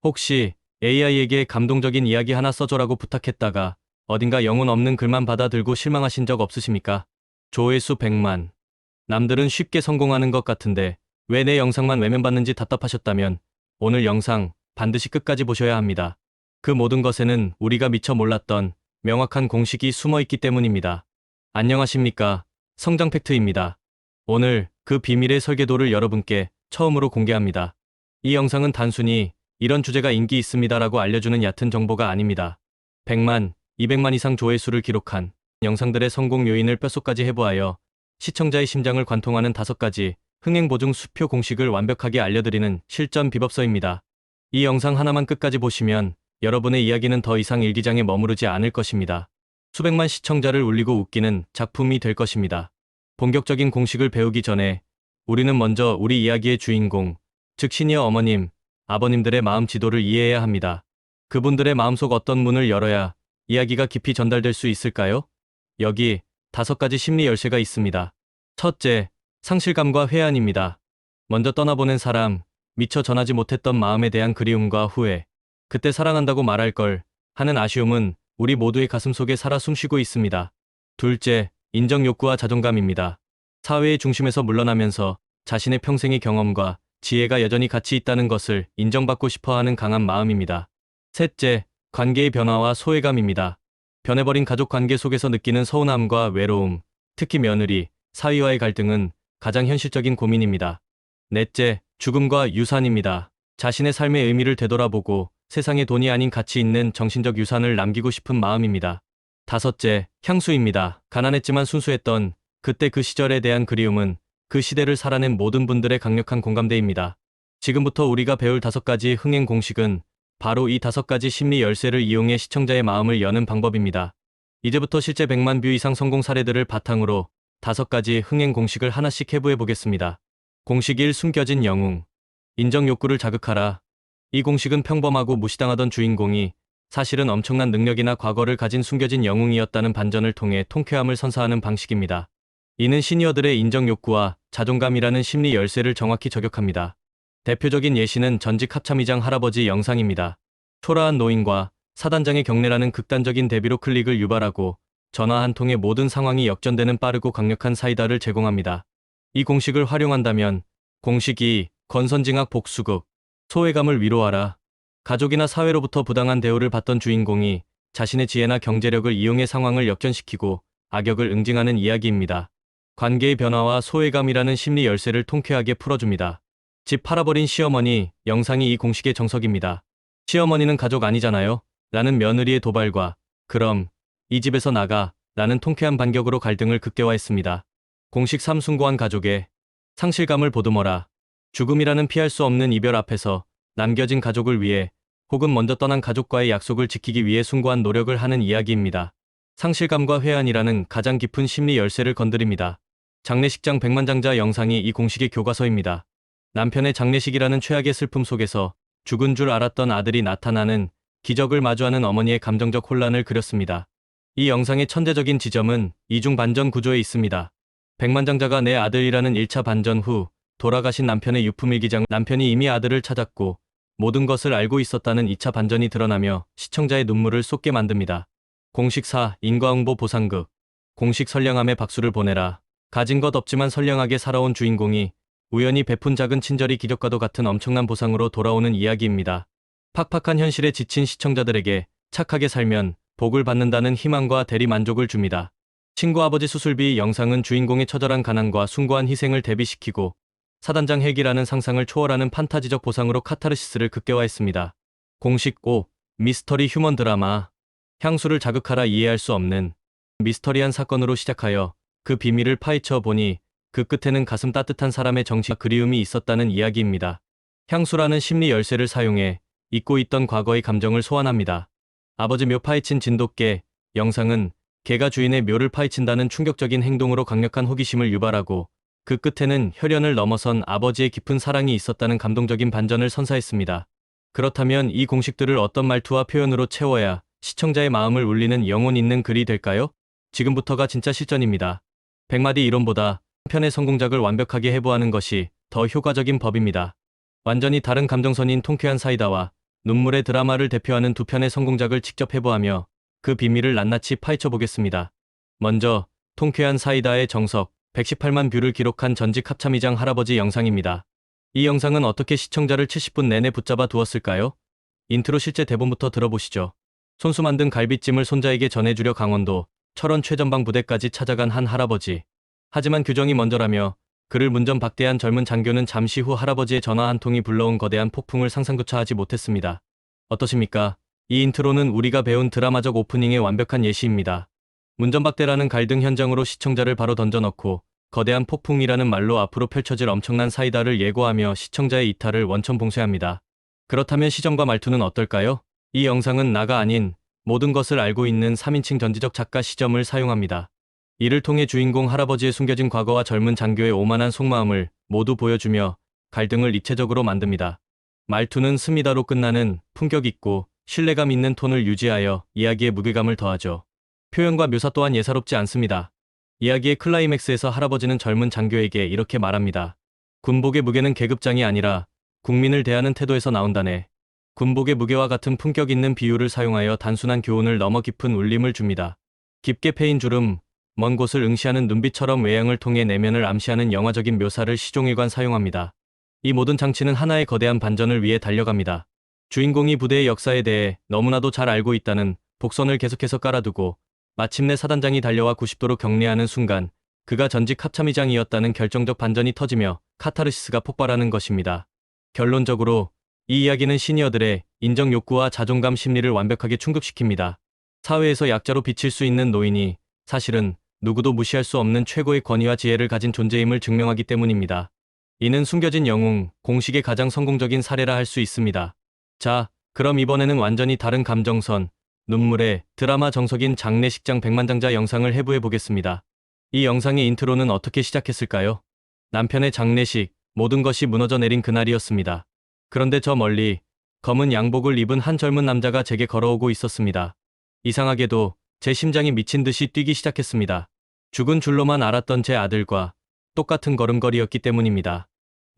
혹시 AI에게 감동적인 이야기 하나 써줘라고 부탁했다가 어딘가 영혼 없는 글만 받아들고 실망하신 적 없으십니까? 조회수 100만. 남들은 쉽게 성공하는 것 같은데 왜 내 영상만 외면받는지 답답하셨다면 오늘 영상 반드시 끝까지 보셔야 합니다. 그 모든 것에는 우리가 미처 몰랐던 명확한 공식이 숨어 있기 때문입니다. 안녕하십니까? 성장 팩트입니다. 오늘 그 비밀의 설계도를 여러분께 처음으로 공개합니다. 이 영상은 단순히 이런 주제가 인기 있습니다라고 알려주는 얕은 정보가 아닙니다. 100만, 200만 이상 조회수를 기록한 영상들의 성공 요인을 뼛속까지 해보아요. 시청자의 심장을 관통하는 5가지 흥행보증 수표 공식을 완벽하게 알려드리는 실전 비법서입니다. 이 영상 하나만 끝까지 보시면 여러분의 이야기는 더 이상 일기장에 머무르지 않을 것입니다. 수백만 시청자를 울리고 웃기는 작품이 될 것입니다. 본격적인 공식을 배우기 전에 우리는 먼저 우리 이야기의 주인공, 즉 시니어 어머님, 아버님들의 마음 지도를 이해해야 합니다. 그분들의 마음속 어떤 문을 열어야 이야기가 깊이 전달될 수 있을까요? 여기 5가지 심리 열쇠가 있습니다. 첫째, 상실감과 회한입니다. 먼저 떠나보낸 사람, 미처 전하지 못했던 마음에 대한 그리움과 후회, 그때 사랑한다고 말할 걸 하는 아쉬움은 우리 모두의 가슴속에 살아 숨쉬고 있습니다. 둘째, 인정 욕구와 자존감입니다. 사회의 중심에서 물러나면서 자신의 평생의 경험과 지혜가 여전히 가치 있다는 것을 인정받고 싶어하는 강한 마음입니다. 셋째, 관계의 변화와 소외감입니다. 변해버린 가족 관계 속에서 느끼는 서운함과 외로움, 특히 며느리, 사위와의 갈등은 가장 현실적인 고민입니다. 넷째, 죽음과 유산입니다. 자신의 삶의 의미를 되돌아보고 세상에 돈이 아닌 가치 있는 정신적 유산을 남기고 싶은 마음입니다. 다섯째, 향수입니다. 가난했지만 순수했던 그때 그 시절에 대한 그리움은 그 시대를 살아낸 모든 분들의 강력한 공감대입니다. 지금부터 우리가 배울 5가지 흥행 공식은 바로 이 5가지 심리 열쇠를 이용해 시청자의 마음을 여는 방법입니다. 이제부터 실제 100만 뷰 이상 성공 사례들을 바탕으로 5가지 흥행 공식을 하나씩 해부해 보겠습니다. 공식 1. 숨겨진 영웅. 인정 욕구를 자극하라. 이 공식은 평범하고 무시당하던 주인공이 사실은 엄청난 능력이나 과거를 가진 숨겨진 영웅이었다는 반전을 통해 통쾌함을 선사하는 방식입니다. 이는 시니어들의 인정 욕구와 자존감이라는 심리 열쇠를 정확히 저격합니다. 대표적인 예시는 전직 합참의장 할아버지 영상입니다. 초라한 노인과 사단장의 경례라는 극단적인 대비로 클릭을 유발하고 전화 한 통에 모든 상황이 역전되는 빠르고 강력한 사이다를 제공합니다. 이 공식을 활용한다면 공식 2. 권선징악 복수극. 소외감을 위로하라. 가족이나 사회로부터 부당한 대우를 받던 주인공이 자신의 지혜나 경제력을 이용해 상황을 역전시키고 악역을 응징하는 이야기입니다. 관계의 변화와 소외감이라는 심리 열쇠를 통쾌하게 풀어줍니다. 집 팔아버린 시어머니 영상이 이 공식의 정석입니다. 시어머니는 가족 아니잖아요? 라는 며느리의 도발과 그럼 이 집에서 나가 라는 통쾌한 반격으로 갈등을 극대화했습니다. 공식 3. 숭고한 가족의 상실감을 보듬어라. 죽음이라는 피할 수 없는 이별 앞에서 남겨진 가족을 위해 혹은 먼저 떠난 가족과의 약속을 지키기 위해 숭고한 노력을 하는 이야기입니다. 상실감과 회한이라는 가장 깊은 심리 열쇠를 건드립니다. 장례식장 백만장자 영상이 이 공식의 교과서입니다. 남편의 장례식이라는 최악의 슬픔 속에서 죽은 줄 알았던 아들이 나타나는 기적을 마주하는 어머니의 감정적 혼란을 그렸습니다. 이 영상의 천재적인 지점은 이중 반전 구조에 있습니다. 백만장자가 내 아들이라는 1차 반전 후 돌아가신 남편의 유품일기장, 남편이 이미 아들을 찾았고 모든 것을 알고 있었다는 2차 반전이 드러나며 시청자의 눈물을 쏟게 만듭니다. 공식 4. 인과응보 보상극. 공식 선량함에 박수를 보내라. 가진 것 없지만 선량하게 살아온 주인공이 우연히 베푼 작은 친절이 기적과도 같은 엄청난 보상으로 돌아오는 이야기입니다. 팍팍한 현실에 지친 시청자들에게 착하게 살면 복을 받는다는 희망과 대리만족을 줍니다. 친구 아버지 수술비 영상은 주인공의 처절한 가난과 숭고한 희생을 대비시키고 사단장 헬기라는 상상을 초월하는 판타지적 보상으로 카타르시스를 극대화했습니다. 공식 5. 미스터리 휴먼 드라마. 향수를 자극하라. 이해할 수 없는 미스터리한 사건으로 시작하여 그 비밀을 파헤쳐 보니 그 끝에는 가슴 따뜻한 사람의 정신과 그리움이 있었다는 이야기입니다. 향수라는 심리 열쇠를 사용해 잊고 있던 과거의 감정을 소환합니다. 아버지 묘 파헤친 진돗개 영상은 개가 주인의 묘를 파헤친다는 충격적인 행동으로 강력한 호기심을 유발하고 그 끝에는 혈연을 넘어선 아버지의 깊은 사랑이 있었다는 감동적인 반전을 선사했습니다. 그렇다면 이 공식들을 어떤 말투와 표현으로 채워야 시청자의 마음을 울리는 영혼 있는 글이 될까요? 지금부터가 진짜 실전입니다. 100마디 이론보다 한 편의 성공작을 완벽하게 해부하는 것이 더 효과적인 법입니다. 완전히 다른 감정선인 통쾌한 사이다와 눈물의 드라마를 대표하는 두 편의 성공작을 직접 해부하며 그 비밀을 낱낱이 파헤쳐 보겠습니다. 먼저 통쾌한 사이다의 정석, 118만 뷰를 기록한 전직 합참의장 할아버지 영상입니다. 이 영상은 어떻게 시청자를 70분 내내 붙잡아 두었을까요? 인트로 실제 대본부터 들어보시죠. 손수 만든 갈비찜을 손자에게 전해주려 강원도 철원 최전방 부대까지 찾아간 한 할아버지. 하지만 규정이 먼저라며 그를 문전박대한 젊은 장교는 잠시 후 할아버지의 전화 한 통이 불러온 거대한 폭풍을 상상조차 하지 못했습니다. 어떠십니까? 이 인트로는 우리가 배운 드라마적 오프닝의 완벽한 예시입니다. 문전박대라는 갈등 현장으로 시청자를 바로 던져넣고 거대한 폭풍이라는 말로 앞으로 펼쳐질 엄청난 사이다를 예고하며 시청자의 이탈을 원천봉쇄합니다. 그렇다면 시점과 말투는 어떨까요? 이 영상은 나가 아닌 모든 것을 알고 있는 3인칭 전지적 작가 시점을 사용합니다. 이를 통해 주인공 할아버지의 숨겨진 과거와 젊은 장교의 오만한 속마음을 모두 보여주며 갈등을 입체적으로 만듭니다. 말투는 스미다로 끝나는 품격 있고 신뢰감 있는 톤을 유지하여 이야기의 무게감을 더하죠. 표현과 묘사 또한 예사롭지 않습니다. 이야기의 클라이맥스에서 할아버지는 젊은 장교에게 이렇게 말합니다. 군복의 무게는 계급장이 아니라 국민을 대하는 태도에서 나온다네. 군복의 무게와 같은 품격 있는 비유를 사용하여 단순한 교훈을 넘어 깊은 울림을 줍니다. 깊게 패인 주름, 먼 곳을 응시하는 눈빛처럼 외양을 통해 내면을 암시하는 영화적인 묘사를 시종일관 사용합니다. 이 모든 장치는 하나의 거대한 반전을 위해 달려갑니다. 주인공이 부대의 역사에 대해 너무나도 잘 알고 있다는 복선을 계속해서 깔아두고 마침내 사단장이 달려와 90도로 격리하는 순간 그가 전직 합참의장이었다는 결정적 반전이 터지며 카타르시스가 폭발하는 것입니다. 결론적으로 이 이야기는 시니어들의 인정 욕구와 자존감 심리를 완벽하게 충족시킵니다. 사회에서 약자로 비칠 수 있는 노인이 사실은 누구도 무시할 수 없는 최고의 권위와 지혜를 가진 존재임을 증명하기 때문입니다. 이는 숨겨진 영웅, 공식의 가장 성공적인 사례라 할 수 있습니다. 자, 그럼 이번에는 완전히 다른 감정선, 눈물의 드라마 정석인 장례식장 백만장자 영상을 해부해 보겠습니다. 이 영상의 인트로는 어떻게 시작했을까요? 남편의 장례식, 모든 것이 무너져 내린 그날이었습니다. 그런데 저 멀리 검은 양복을 입은 한 젊은 남자가 제게 걸어오고 있었습니다. 이상하게도 제 심장이 미친 듯이 뛰기 시작했습니다. 죽은 줄로만 알았던 제 아들과 똑같은 걸음걸이였기 때문입니다.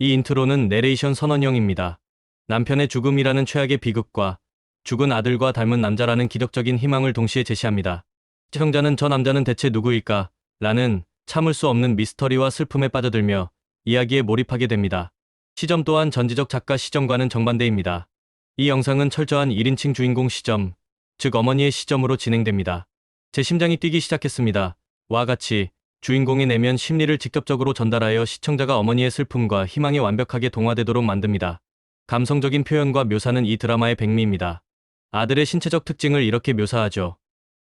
이 인트로는 내레이션 선언형입니다. 남편의 죽음이라는 최악의 비극과 죽은 아들과 닮은 남자라는 기적적인 희망을 동시에 제시합니다. 시청자는 저 남자는 대체 누구일까? 라는 참을 수 없는 미스터리와 슬픔에 빠져들며 이야기에 몰입하게 됩니다. 시점 또한 전지적 작가 시점과는 정반대입니다. 이 영상은 철저한 1인칭 주인공 시점, 즉 어머니의 시점으로 진행됩니다. 제 심장이 뛰기 시작했습니다. 와 같이 주인공의 내면 심리를 직접적으로 전달하여 시청자가 어머니의 슬픔과 희망에 완벽하게 동화되도록 만듭니다. 감성적인 표현과 묘사는 이 드라마의 백미입니다. 아들의 신체적 특징을 이렇게 묘사하죠.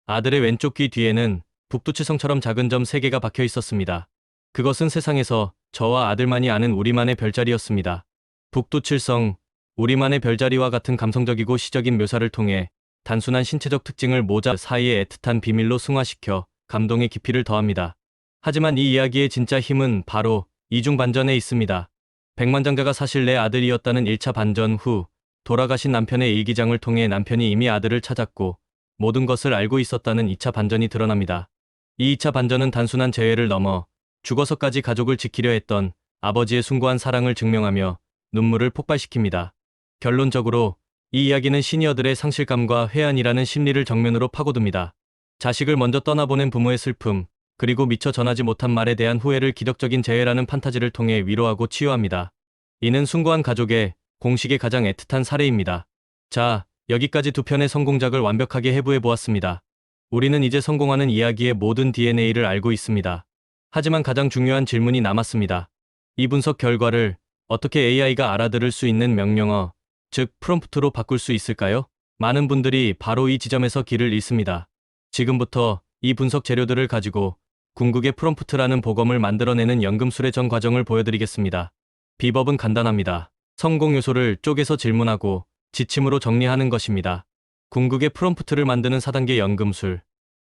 아들의 왼쪽 귀 뒤에는 북두칠성처럼 작은 점 3개가 박혀 있었습니다. 그것은 세상에서 저와 아들만이 아는 우리만의 별자리였습니다. 북두칠성, 우리만의 별자리와 같은 감성적이고 시적인 묘사를 통해 단순한 신체적 특징을 모자 사이의 애틋한 비밀로 승화시켜 감동의 깊이를 더합니다. 하지만 이 이야기의 진짜 힘은 바로 이중 반전에 있습니다. 백만장자가 사실 내 아들이었다는 1차 반전 후 돌아가신 남편의 일기장을 통해 남편이 이미 아들을 찾았고 모든 것을 알고 있었다는 2차 반전이 드러납니다. 이 2차 반전은 단순한 재회를 넘어 죽어서까지 가족을 지키려 했던 아버지의 숭고한 사랑을 증명하며 눈물을 폭발시킵니다. 결론적으로 이 이야기는 시니어들의 상실감과 회한이라는 심리를 정면으로 파고듭니다. 자식을 먼저 떠나보낸 부모의 슬픔, 그리고 미처 전하지 못한 말에 대한 후회를 기적적인 재회라는 판타지를 통해 위로하고 치유합니다. 이는 숭고한 가족의 공식의 가장 애틋한 사례입니다. 자, 여기까지 두 편의 성공작을 완벽하게 해부해 보았습니다. 우리는 이제 성공하는 이야기의 모든 DNA를 알고 있습니다. 하지만 가장 중요한 질문이 남았습니다. 이 분석 결과를 어떻게 AI가 알아들을 수 있는 명령어, 즉 프롬프트로 바꿀 수 있을까요? 많은 분들이 바로 이 지점에서 길을 잃습니다. 지금부터 이 분석 재료들을 가지고 궁극의 프롬프트라는 보검을 만들어내는 연금술의 전 과정을 보여드리겠습니다. 비법은 간단합니다. 성공 요소를 쪼개서 질문하고 지침으로 정리하는 것입니다. 궁극의 프롬프트를 만드는 4단계 연금술.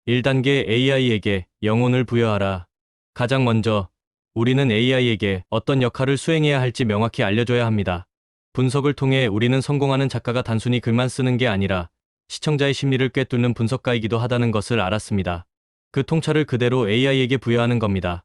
1단계 AI에게 영혼을 부여하라. 가장 먼저 우리는 AI에게 어떤 역할을 수행해야 할지 명확히 알려줘야 합니다. 분석을 통해 우리는 성공하는 작가가 단순히 글만 쓰는 게 아니라 시청자의 심리를 꿰뚫는 분석가이기도 하다는 것을 알았습니다. 그 통찰을 그대로 AI에게 부여하는 겁니다.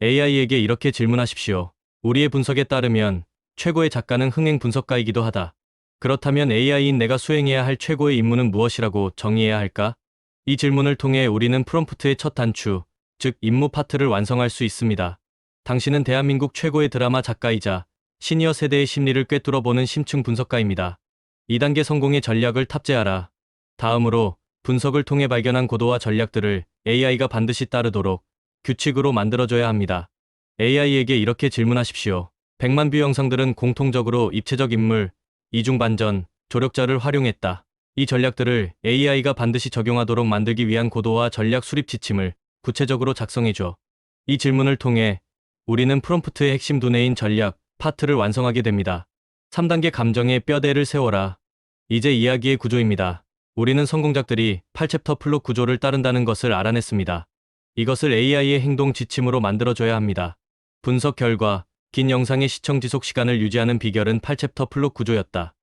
AI에게 이렇게 질문하십시오. 우리의 분석에 따르면 최고의 작가는 흥행 분석가이기도 하다. 그렇다면 AI인 내가 수행해야 할 최고의 임무는 무엇이라고 정의해야 할까? 이 질문을 통해 우리는 프롬프트의 첫 단추, 즉 임무 파트를 완성할 수 있습니다. 당신은 대한민국 최고의 드라마 작가이자 시니어 세대의 심리를 꿰뚫어보는 심층 분석가입니다. 2단계 성공의 전략을 탑재하라. 다음으로 분석을 통해 발견한 고도와 전략들을 AI가 반드시 따르도록 규칙으로 만들어줘야 합니다. AI에게 이렇게 질문하십시오. 100만 뷰 영상들은 공통적으로 입체적 인물, 이중반전, 조력자를 활용했다. 이 전략들을 AI가 반드시 적용하도록 만들기 위한 고도화 전략 수립 지침을 구체적으로 작성해줘. 이 질문을 통해 우리는 프롬프트의 핵심 두뇌인 전략, 파트를 완성하게 됩니다. 3단계 감정의 뼈대를 세워라. 이제 이야기의 구조입니다. 우리는 성공작들이 8챕터 플롯 구조를 따른다는 것을 알아냈습니다. 이것을 AI의 행동 지침으로 만들어줘야 합니다. 분석 결과, 긴 영상의 시청 지속 시간을 유지하는 비결은 8챕터 플롯 구조였다.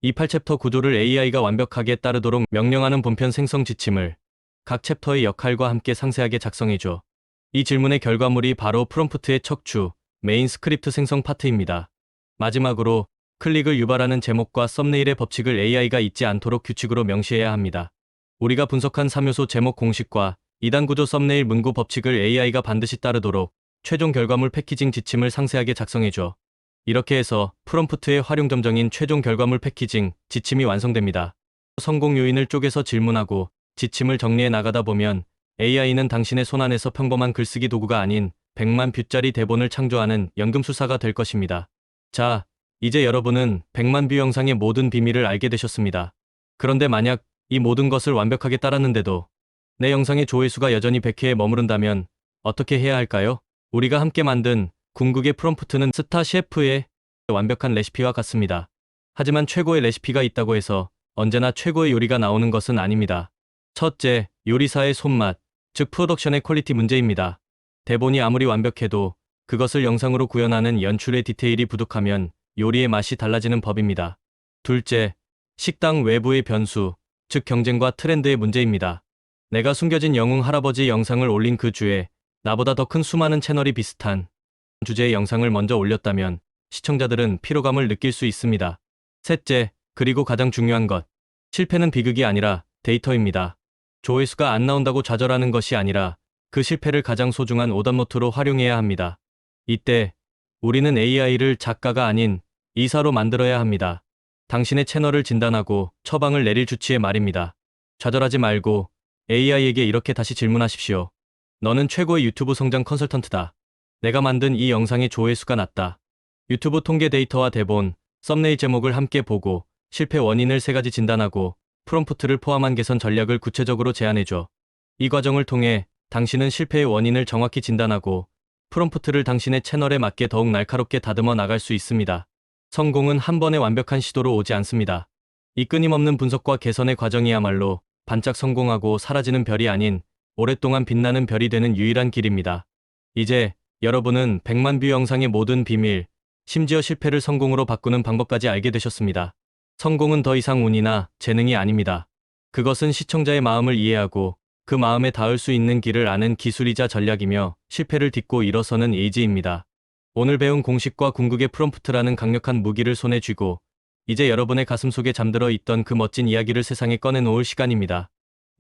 이 8챕터 구조를 AI가 완벽하게 따르도록 명령하는 본편 생성 지침을 각 챕터의 역할과 함께 상세하게 작성해줘. 이 질문의 결과물이 바로 프롬프트의 척추, 메인 스크립트 생성 파트입니다. 마지막으로 클릭을 유발하는 제목과 썸네일의 법칙을 AI가 잊지 않도록 규칙으로 명시해야 합니다. 우리가 분석한 3요소 제목 공식과 2단 구조 썸네일 문구 법칙을 AI가 반드시 따르도록 최종 결과물 패키징 지침을 상세하게 작성해줘. 이렇게 해서 프롬프트의 활용 점정인 최종 결과물 패키징 지침이 완성됩니다. 성공 요인을 쪼개서 질문하고 지침을 정리해 나가다 보면 AI는 당신의 손안에서 평범한 글쓰기 도구가 아닌 100만 뷰짜리 대본을 창조하는 연금술사가 될 것입니다. 자, 이제 여러분은 100만 뷰 영상의 모든 비밀을 알게 되셨습니다. 그런데 만약 이 모든 것을 완벽하게 따랐는데도 내 영상의 조회수가 여전히 100회에 머무른다면 어떻게 해야 할까요? 우리가 함께 만든 궁극의 프롬프트는 스타 셰프의 완벽한 레시피와 같습니다. 하지만 최고의 레시피가 있다고 해서 언제나 최고의 요리가 나오는 것은 아닙니다. 첫째, 요리사의 손맛, 즉 프로덕션의 퀄리티 문제입니다. 대본이 아무리 완벽해도 그것을 영상으로 구현하는 연출의 디테일이 부족하면 요리의 맛이 달라지는 법입니다. 둘째, 식당 외부의 변수, 즉 경쟁과 트렌드의 문제입니다. 내가 숨겨진 영웅 할아버지 영상을 올린 그 주에 나보다 더 큰 수많은 채널이 비슷한 주제의 영상을 먼저 올렸다면 시청자들은 피로감을 느낄 수 있습니다. 셋째, 그리고 가장 중요한 것, 실패는 비극이 아니라 데이터입니다. 조회수가 안 나온다고 좌절하는 것이 아니라 그 실패를 가장 소중한 오답노트로 활용해야 합니다. 이때 우리는 AI를 작가가 아닌 이사로 만들어야 합니다. 당신의 채널을 진단하고 처방을 내릴 주치의 말입니다. 좌절하지 말고 AI에게 이렇게 다시 질문하십시오. 너는 최고의 유튜브 성장 컨설턴트다. 내가 만든 이 영상의 조회수가 낮다. 유튜브 통계 데이터와 대본, 썸네일 제목을 함께 보고 실패 원인을 3가지 진단하고 프롬프트를 포함한 개선 전략을 구체적으로 제안해줘. 이 과정을 통해 당신은 실패의 원인을 정확히 진단하고 프롬프트를 당신의 채널에 맞게 더욱 날카롭게 다듬어 나갈 수 있습니다. 성공은 한 번의 완벽한 시도로 오지 않습니다. 이 끊임없는 분석과 개선의 과정이야말로 반짝 성공하고 사라지는 별이 아닌 오랫동안 빛나는 별이 되는 유일한 길입니다. 이제 여러분은 100만 뷰 영상의 모든 비밀, 심지어 실패를 성공으로 바꾸는 방법까지 알게 되셨습니다. 성공은 더 이상 운이나 재능이 아닙니다. 그것은 시청자의 마음을 이해하고 그 마음에 닿을 수 있는 길을 아는 기술이자 전략이며 실패를 딛고 일어서는 의지입니다. 오늘 배운 공식과 궁극의 프롬프트라는 강력한 무기를 손에 쥐고 이제 여러분의 가슴속에 잠들어 있던 그 멋진 이야기를 세상에 꺼내놓을 시간입니다.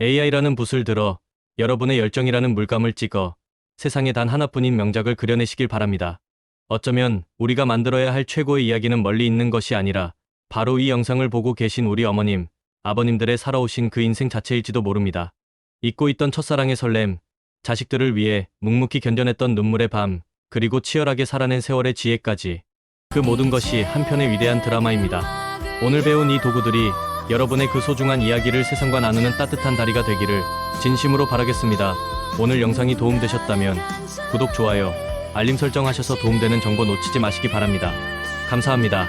AI라는 붓을 들어 여러분의 열정이라는 물감을 찍어 세상에 단 하나뿐인 명작을 그려내시길 바랍니다. 어쩌면 우리가 만들어야 할 최고의 이야기는 멀리 있는 것이 아니라 바로 이 영상을 보고 계신 우리 어머님, 아버님들의 살아오신 그 인생 자체일지도 모릅니다. 잊고 있던 첫사랑의 설렘, 자식들을 위해 묵묵히 견뎌냈던 눈물의 밤, 그리고 치열하게 살아낸 세월의 지혜까지 그 모든 것이 한편의 위대한 드라마입니다. 오늘 배운 이 도구들이 여러분의 그 소중한 이야기를 세상과 나누는 따뜻한 다리가 되기를 진심으로 바라겠습니다. 오늘 영상이 도움되셨다면 구독, 좋아요, 알림 설정하셔서 도움되는 정보 놓치지 마시기 바랍니다. 감사합니다.